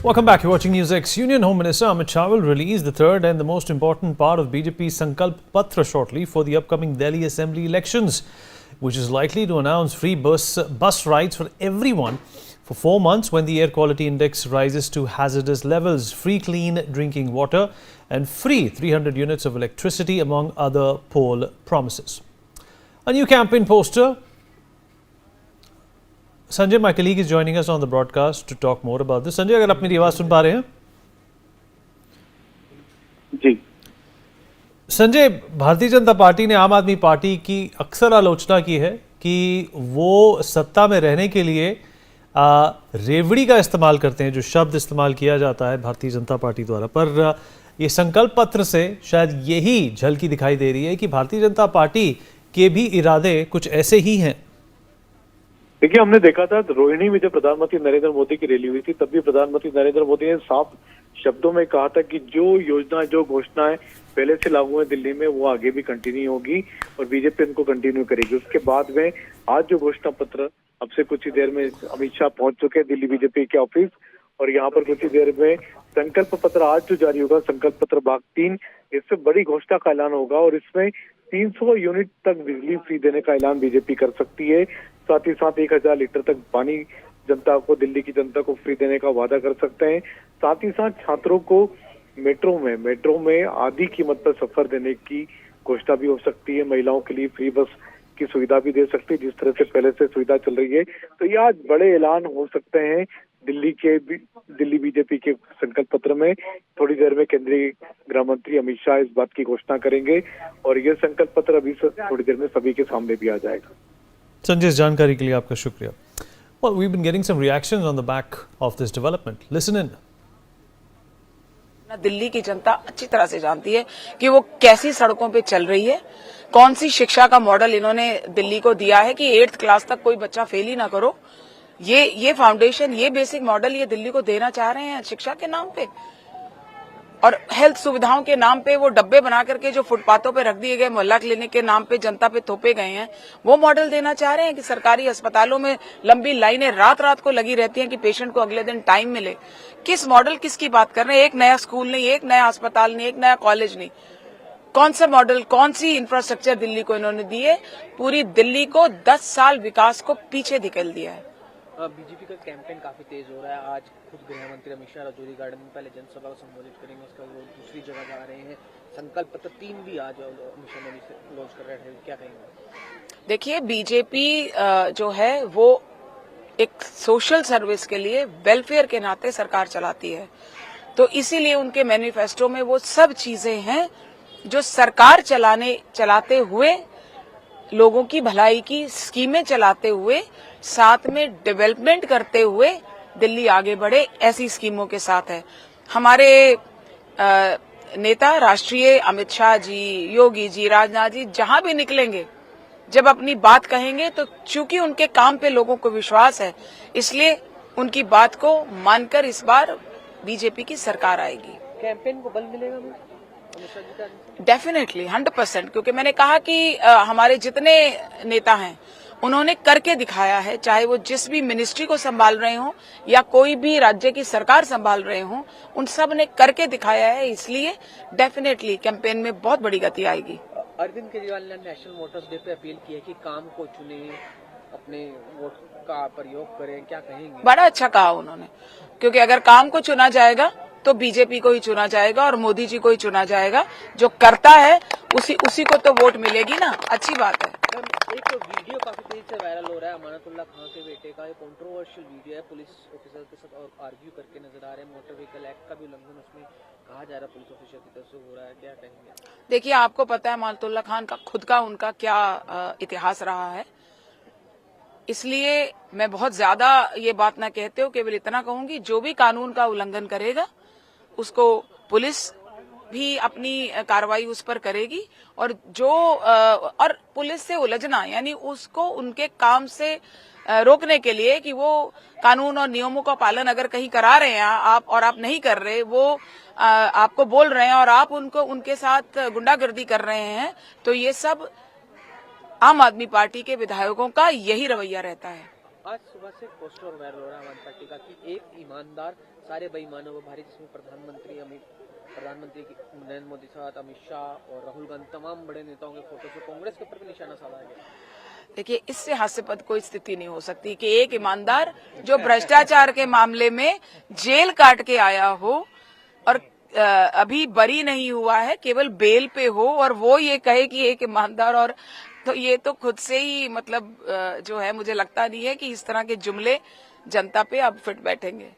Welcome back. You're watching News X. Union Home Minister Amit Shah will release the third and the most important part of BJP's Sankalp Patra shortly for the upcoming Delhi Assembly elections, which is likely to announce free bus rides for everyone for 4 months when the air quality index rises to hazardous levels, free clean drinking water and free 300 units of electricity, among other poll promises. A new campaign poster. Sanjay, my colleague, is joining us on the broadcast to talk more about this. Sanjay, अगर आप मेरी आवाज सुन पा रहे हैं? जी Sanjay, Bharatiya Janata party ने आम आदमी पार्टी की अक्सर आलोचना की है कि वो सत्ता में रहने के लिए रेवड़ी का इस्तेमाल करते हैं, जो शब्द इस्तेमाल किया जाता है भारतीय जनता पार्टी द्वारा। पर ये संकल्प पत्र से शायद यही झलकी दिखाई दे रही है कि भारतीय जनता पार्टी के भी इरादे कुछ ऐसे ही हैं। देखिए, हमने देखा था रोहिणी में जब प्रधानमंत्री नरेंद्र मोदी की रैली हुई थी, तब भी प्रधानमंत्री नरेंद्र मोदी ने साफ शब्दों में कहा था कि जो योजना, जो घोषणाएं पहले से लागू है दिल्ली में, वो आगे भी कंटिन्यू होगी और बीजेपी इनको कंटिन्यू करेगी। उसके बाद में आज जो घोषणा पत्र, अब से कुछ ही देर में अमित शाह पहुंच चुके हैं दिल्ली बीजेपी के ऑफिस, और यहाँ पर कुछ ही देर में संकल्प पत्र आज जो जारी होगा, संकल्प पत्र भाग 3, इससे बड़ी घोषणा का ऐलान होगा और इसमें 300 यूनिट तक बिजली फ्री देने का ऐलान बीजेपी कर सकती है। साथ ही साथ 1000 लीटर तक पानी जनता को, दिल्ली की जनता को फ्री देने का वादा कर सकते हैं। साथ ही साथ छात्रों को मेट्रो में आधी कीमत पर सफर देने की घोषणा भी हो सकती है। महिलाओं के लिए फ्री बस की सुविधा भी दे सकती है, जिस तरह से पहले से सुविधा चल रही है। तो ये आज बड़े ऐलान हो सकते हैं दिल्ली बीजेपी के संकल्प पत्र में। थोड़ी देर में केंद्रीय गृह मंत्री अमित शाह इस बात की घोषणा करेंगे और ये संकल्प पत्र अभी से थोड़ी देर में सभी के सामने भी आ जाएगा। संजय, इस जानकारी के लिए आपका शुक्रिया। Well, we've been getting some reactions on the back of this development. Listen in. Delhi की जनता अच्छी तरह से जानती है कि वो कैसी सड़कों पे चल रही है, कौन सी शिक्षा का मॉडल इन्होंने दिल्ली को दिया है कि 8th क्लास तक कोई बच्चा फेल ही ना करो। ये फाउंडेशन, ये बेसिक मॉडल ये दिल्ली को देना चाह रहे हैं शिक्षा के नाम पे, और हेल्थ सुविधाओं के नाम पे वो डब्बे बना करके जो फुटपाथों पे रख दिए गए, मोहल्ला क्लिनिक के नाम पे जनता पे थोपे गए हैं, वो मॉडल देना चाह रहे हैं कि सरकारी अस्पतालों में लंबी लाइनें रात को लगी रहती हैं कि पेशेंट को अगले दिन टाइम मिले। किस मॉडल, किसकी बात कर रहे हैं? एक नया स्कूल नहीं, एक नया अस्पताल नहीं, एक नया कॉलेज नहीं। कौन सा मॉडल, कौन सी इंफ्रास्ट्रक्चर दिल्ली को इन्होंने दी है? पूरी दिल्ली को 10 साल विकास को पीछे धकेल दिया है। बीजेपी का कैंपेन काफी तेज हो रहा है। आज खुद गृह मंत्री अमित शाह राजौरी गार्डन में पहले जनसभा को संबोधित करेंगे, उसके बाद वो दूसरी जगह जा रहे हैं। संकल्प पत्र 3 भी आज अमित शाह लॉन्च कर रहे हैं, क्या कहेंगे? देखिए, बीजेपी जो है वो एक सोशल सर्विस के लिए, वेलफेयर के नाते सरकार चलाती है, तो इसीलिए उनके मैनिफेस्टो में वो सब चीजें हैं जो सरकार चलाते हुए, लोगों की भलाई की स्कीमें चलाते हुए, साथ में डेवलपमेंट करते हुए दिल्ली आगे बढ़े, ऐसी स्कीमों के साथ है। हमारे नेता राष्ट्रीय अमित शाह जी, योगी जी, राजनाथ जी जहां भी निकलेंगे, जब अपनी बात कहेंगे तो चूंकि उनके काम पे लोगों को विश्वास है, इसलिए उनकी बात को मानकर इस बार बीजेपी की सरकार आएगी। कैंपेन को बल मिलेगा डेफिनेटली 100%, क्योंकि मैंने कहा कि हमारे जितने नेता हैं उन्होंने करके दिखाया है, चाहे वो जिस भी मिनिस्ट्री को संभाल रहे हों या कोई भी राज्य की सरकार संभाल रहे हों, उन सब ने करके दिखाया है। इसलिए डेफिनेटली कैंपेन में बहुत बड़ी गति आएगी। अरविंद केजरीवाल ने नेशनल वोटर्स डे पे अपील की है कि काम को चुने, अपने वोट का प्रयोग करें, क्या कहेंगे? बड़ा अच्छा कहा उन्होंने, क्योंकि अगर काम को चुना जाएगा तो बीजेपी को ही चुना जाएगा और मोदी जी को ही चुना जाएगा। जो करता है उसी को तो वोट मिलेगी ना, अच्छी बात है। एक वीडियो काफी तेज से वायरल हो रहा है अमानतुल्लाह खान के बेटे का, ये कंट्रोवर्शियल वीडियो है। पुलिस ऑफिसर के साथ और आर्ग्यू करके नजर आ रहे हैं, मोटर व्हीकल एक्ट का भी उल्लंघन उसमें कहा जा रहा है, पुलिस ऑफिसर की तरफ से हो रहा है, क्या कहेंगे? देखिए, आपको पता है अमानतुल्लाह खान का खुद का उनका क्या इतिहास रहा है, इसलिए मैं बहुत ज्यादा ये बात ना कहते हो, केवल इतना कहूंगी जो भी कानून का उल्लंघन करेगा उसको पुलिस भी अपनी कार्रवाई उस पर करेगी, और और पुलिस से उलझना यानी उसको उनके काम से रोकने के लिए कि वो कानून और नियमों का पालन अगर कहीं करा रहे हैं आप नहीं कर रहे, वो आपको बोल रहे हैं और आप उनके साथ गुंडागर्दी कर रहे हैं, तो ये सब आम आदमी पार्टी के विधायकों का यही रवैया रहता है। आज सुबह से पोस्टर वायरल हो रहा है आम आदमी पार्टी का कि एक ईमानदार सारे बेईमानों को भारी, जिसमें प्रधानमंत्री नरेंद्र मोदी के साथ अमित शाह और राहुल गांधी, तमाम बड़े नेताओं के फोटो से कांग्रेस के ऊपर भी निशाना साधा गया। देखिए, इससे हास्यास्पद कोई स्थिति नहीं हो सकती कि एक ईमानदार जो भ्रष्टाचार के मामले में जेल काट के आया हो और अभी बरी नहीं हुआ है, केवल बेल पे हो, और वो ये कहे कि एक ईमानदार, और तो ये तो खुद से ही मतलब जो है, मुझे लगता नहीं है कि इस तरह के जुमले जनता पे अब फिट बैठेंगे।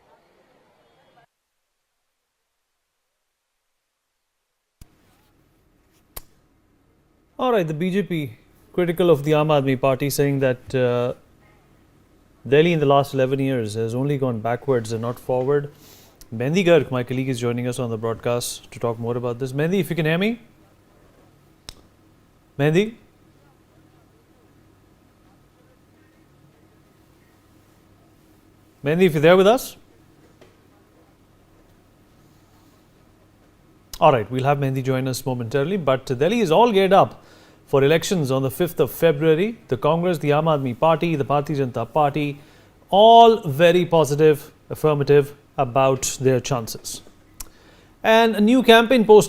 All right, the BJP critical of the Aam Aadmi Party, saying that Delhi in the last 11 years has only gone backwards and not forward. Mehndi Garg, my colleague, is joining us on the broadcast to talk more about this. Mehndi, if you can hear me? Mehndi? Mehndi, if you're there with us? All right, we'll have Mehndi join us momentarily, but Delhi is all geared up for elections on the 5th of February. The Congress, the Aam Aadmi Party, the Bharatiya Janata Party, all very positive, affirmative about their chances. And a new campaign poster